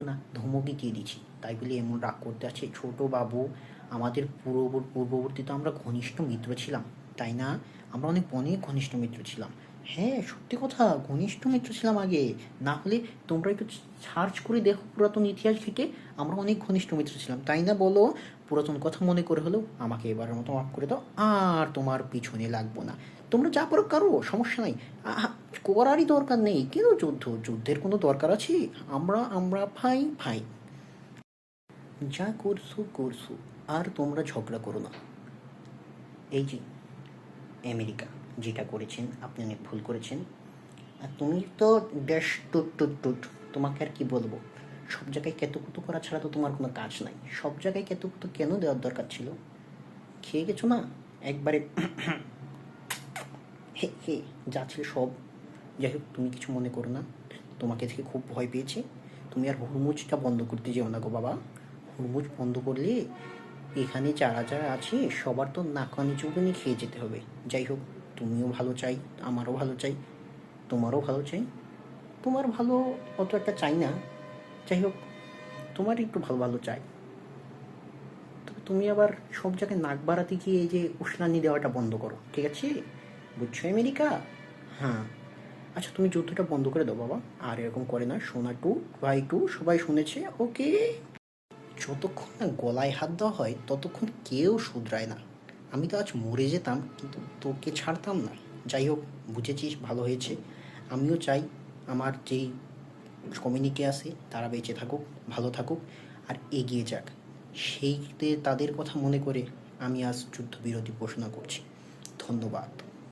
না ধমকি দিয়ে দিচ্ছি তাই বলে এমন রাগ করতে আছে? ছোট বাবু, আমাদের পূর্ববর্তী তো আমরা ঘনিষ্ঠ মিত্র ছিলাম, তাই না? আমরা অনেক অনেক ঘনিষ্ঠ মিত্র ছিলাম। হ্যাঁ, সত্যি কথা, ঘনিষ্ঠ মিত্র ছিলাম আগে। না হলে তোমরা একটু সার্চ করে দেখো পুরাতন ইতিহাস থেকে, আমরা অনেক ঘনিষ্ঠ মিত্র ছিলাম, তাই না বলো? পুরাতন কথা মনে করে হলেও আমাকে এবারের মতো মাফ করে দাও, আর তোমার পিছনে লাগবো না। তোমরা যা পারো কারো, সমস্যা নাই। করারই দরকার নেই, কেন যুদ্ধের কোনো দরকার আছে? আমরা আমরা ভাই ভাই। যা করছো করছো, আর তোমরা ঝগড়া করো না। এই যে আমেরিকা যেটা করেছেন, আপনি অনেক ভুল করেছেন। আর তুমি তো ড্যাশ টুট টুট টুট, তোমাকে আর কি বলবো? সব জায়গায় কেতুকুতু করা ছাড়া তো তোমার কোনো কাজ নাই। সব জায়গায় কেতুকুতু কেন দেওয়ার দরকার ছিল? খেয়ে গেছো না একবারে? হে হে, যা ছিল সব। যাই হোক, তুমি কিছু মনে করো না, তোমাকে থেকে খুব ভয় পেয়েছি। তুমি আর হুড়মুড়টা বন্ধ করতে যেও না গো বাবা। হুড়মুড় বন্ধ করলে এখানে যারা যারা আছে সবার তো নাকানি চুবানি খেয়ে যেতে হবে। যাই হোক, তুমিও ভালো চাই, আমারও ভালো চাই, তোমারও ভালো চাই। তোমার ভালো অত একটা চাই না, যাই হোক, তোমার একটু ভালো ভালো চাই। তবে তুমি আবার সব জায়গায় নাক বাড়াতে গিয়ে এই যে উস্কানি দেওয়াটা বন্ধ করো, ঠিক আছে? বুঝছো আমেরিকা? হ্যাঁ। আচ্ছা, তুমি যুদ্ধটা বন্ধ করে দাও বাবা, আর এরকম করে না। সোনা টু, ভাই টু, সবাই শুনেছে, ওকে? যতক্ষণ না গলায় হাত দেওয়া হয় ততক্ষণ কেউ শুধরায় না। আমি তো আজ মরে যেতাম, কিন্তু তোকে ছাড়তাম না। যাই হোক, বুঝেছিস, ভালো হয়েছে। আমিও চাই আমার যেই কমিউনিটি আছে তারা বেঁচে থাকুক, ভালো থাকুক, আর এগিয়ে যাক। তাদের কথা মনে করে আমি আজ যুদ্ধবিরতি ঘোষণা করছি। ধন্যবাদ।